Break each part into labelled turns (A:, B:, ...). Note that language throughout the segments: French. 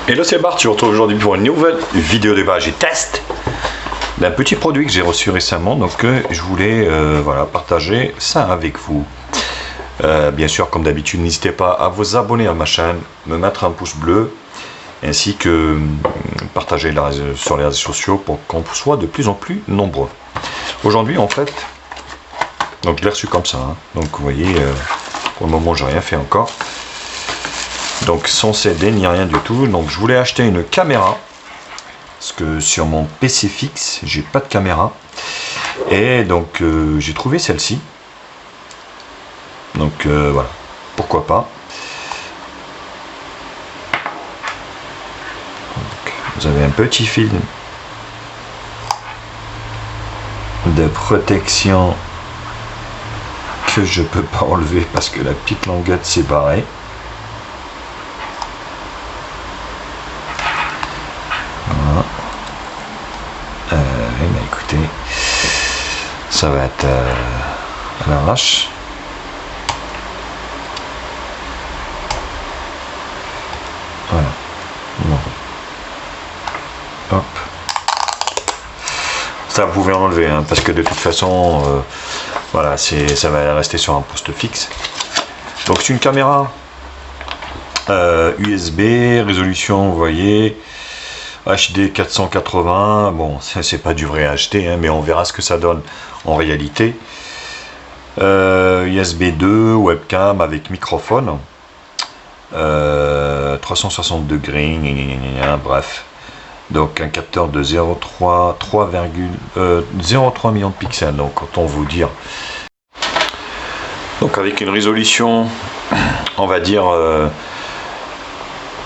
A: Hello, c'est Bart, je vous retrouve aujourd'hui pour une nouvelle vidéo déballage et test d'un petit produit que j'ai reçu récemment, donc je voulais voilà, partager ça avec vous. Bien sûr, comme d'habitude, n'hésitez pas à vous abonner à ma chaîne, me mettre un pouce bleu, ainsi que partager sur les réseaux sociaux pour qu'on soit de plus en plus nombreux. Aujourd'hui, en fait, donc je l'ai reçu comme ça, hein. Donc vous voyez, pour le moment, j'ai rien fait encore. Donc sans CD ni rien du tout. Donc je voulais acheter une caméra parce que sur mon PC fixe j'ai pas de caméra, et donc j'ai trouvé celle-ci. Donc voilà, pourquoi pas. Donc, vous avez un petit fil de protection que je peux pas enlever parce que la petite languette s'est barrée. Mais écoutez, ça va être à l'arrache. Voilà. Bon. Hop. Ça vous pouvez enlever, hein, parce que de toute façon, voilà, ça va rester sur un poste fixe. Donc c'est une caméra USB, résolution, vous voyez, HD 480, bon c'est pas du vrai HD, hein, mais on verra ce que ça donne en réalité. USB 2, webcam avec microphone, 360 degrés, bref. Donc un capteur de 0,3 millions de pixels, donc autant vous dire. Donc avec une résolution, on va dire,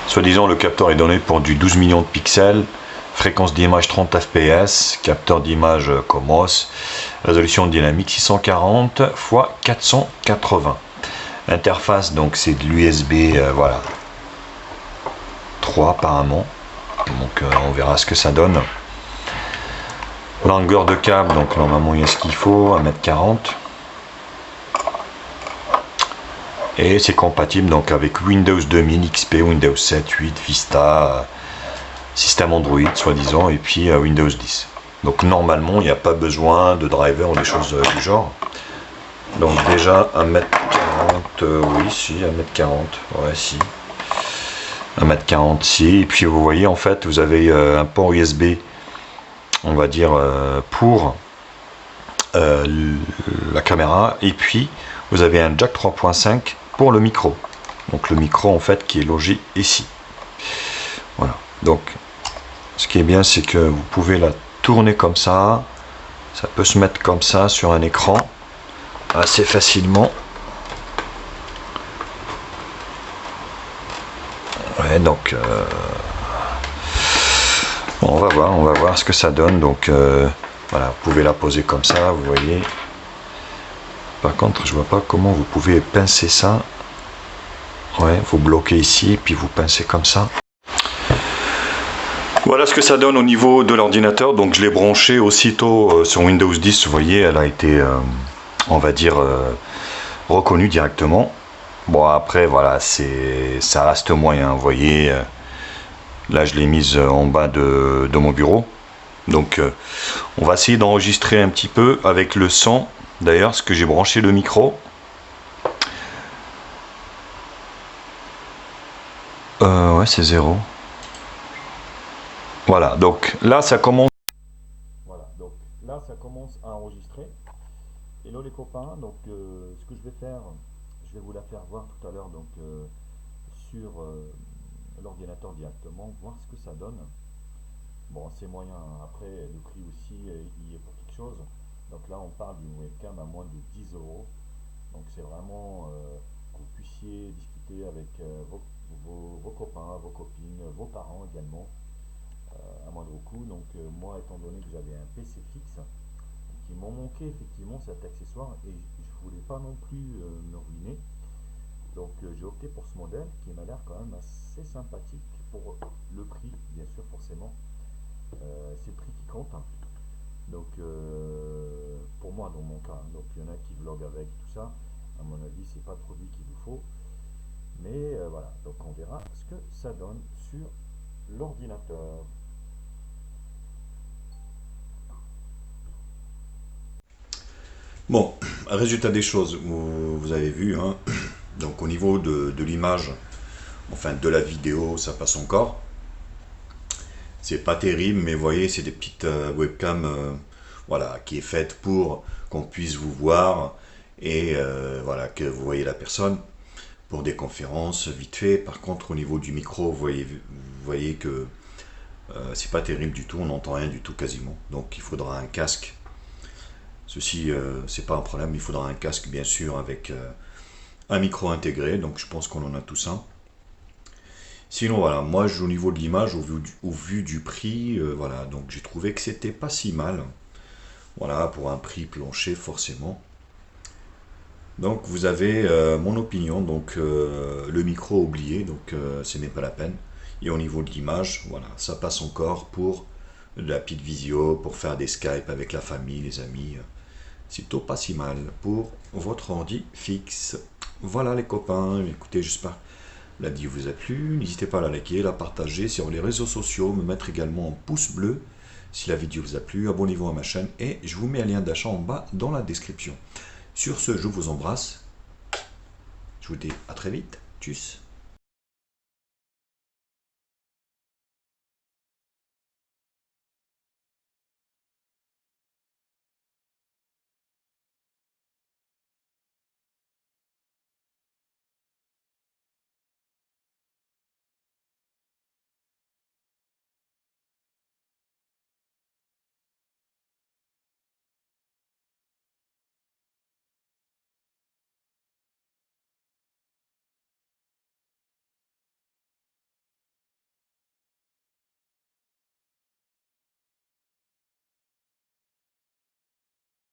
A: soi-disant le capteur est donné pour du 12 millions de pixels, fréquence d'image 30 fps, capteur d'image CMOS, résolution dynamique 640 x 480. Interface, donc c'est de l'USB, voilà, 3 apparemment. Donc on verra ce que ça donne. Longueur de câble, donc normalement il y a ce qu'il faut, 1,40 m. Et c'est compatible donc avec Windows 2000, XP, Windows 7, 8, Vista, système Android soi-disant, et puis Windows 10. Donc normalement il n'y a pas besoin de driver ou des choses du genre. Donc déjà 1,40 m, oui si, 1,40 m, ouais si. 1,40 m si, et puis vous voyez en fait vous avez un port USB, on va dire, pour la caméra, et puis vous avez un jack 3.5 pour le micro, donc le micro en fait qui est logé ici. Voilà, donc ce qui est bien c'est que vous pouvez la tourner comme ça, ça peut se mettre comme ça sur un écran assez facilement. Ouais, donc bon, on va voir ce que ça donne. Donc voilà, vous pouvez la poser comme ça, vous voyez. Par contre, je vois pas comment vous pouvez pincer ça. Ouais, vous bloquez ici, puis vous pincez comme ça. Voilà ce que ça donne au niveau de l'ordinateur. Donc je l'ai branché aussitôt sur Windows 10. Vous voyez, elle a été, on va dire, reconnue directement. Bon, après, voilà, ça reste moyen. Vous voyez, là, je l'ai mise en bas de mon bureau. Donc, on va essayer d'enregistrer un petit peu avec le son. D'ailleurs, ce que j'ai branché le micro. Ouais, c'est 0. Voilà, donc là, ça commence. Voilà, donc là, ça commence à enregistrer. Hello les copains, donc ce que je vais faire, je vais vous la faire voir tout à l'heure, donc sur l'ordinateur directement, voir ce que ça donne. Bon, c'est moyen, après le prix aussi il est pour quelque chose. Donc là on parle d'une webcam à moins de 10 euros. Donc c'est vraiment que vous puissiez discuter avec vos copains, vos copines, vos parents également, à moindre coût. Donc moi, étant donné que j'avais un PC fixe, qui m'ont manqué effectivement cet accessoire, et je voulais pas non plus me ruiner. Donc j'ai opté pour ce modèle qui m'a l'air quand même assez sympathique pour le prix, bien sûr, forcément. C'est le prix qui compte, hein. Donc pour moi, dans mon cas, hein. Donc il y en a qui vloguent avec tout ça. À mon avis, c'est pas le produit qu'il vous faut. Mais voilà, donc on verra ce que ça donne sur l'ordinateur.
B: Bon, résultat des choses, vous avez vu, hein. Donc au niveau de l'image, enfin de la vidéo, ça passe encore. C'est pas terrible, mais vous voyez, c'est des petites webcams, voilà, qui est faite pour qu'on puisse vous voir et voilà, que vous voyez la personne pour des conférences vite fait. Par contre, au niveau du micro, vous voyez que c'est pas terrible du tout, on n'entend rien du tout quasiment. Donc il faudra un casque. Ceci, c'est pas un problème, il faudra un casque bien sûr avec un micro intégré, donc je pense qu'on en a tous un. Sinon voilà, moi au niveau de l'image, au vu du prix, voilà, donc j'ai trouvé que c'était pas si mal. Voilà, pour un prix plancher forcément. Donc vous avez mon opinion, donc le micro oublié, donc ce n'est pas la peine. Et au niveau de l'image, voilà, ça passe encore pour de la petite visio, pour faire des Skype avec la famille, les amis. C'est plutôt pas si mal pour votre ordi fixe. Voilà les copains, écoutez, j'espère que la vidéo vous a plu. N'hésitez pas à la liker, la partager sur les réseaux sociaux, me mettre également un pouce bleu si la vidéo vous a plu. Abonnez-vous à ma chaîne et je vous mets un lien d'achat en bas dans la description. Sur ce, je vous embrasse. Je vous dis à très vite. Tchuss.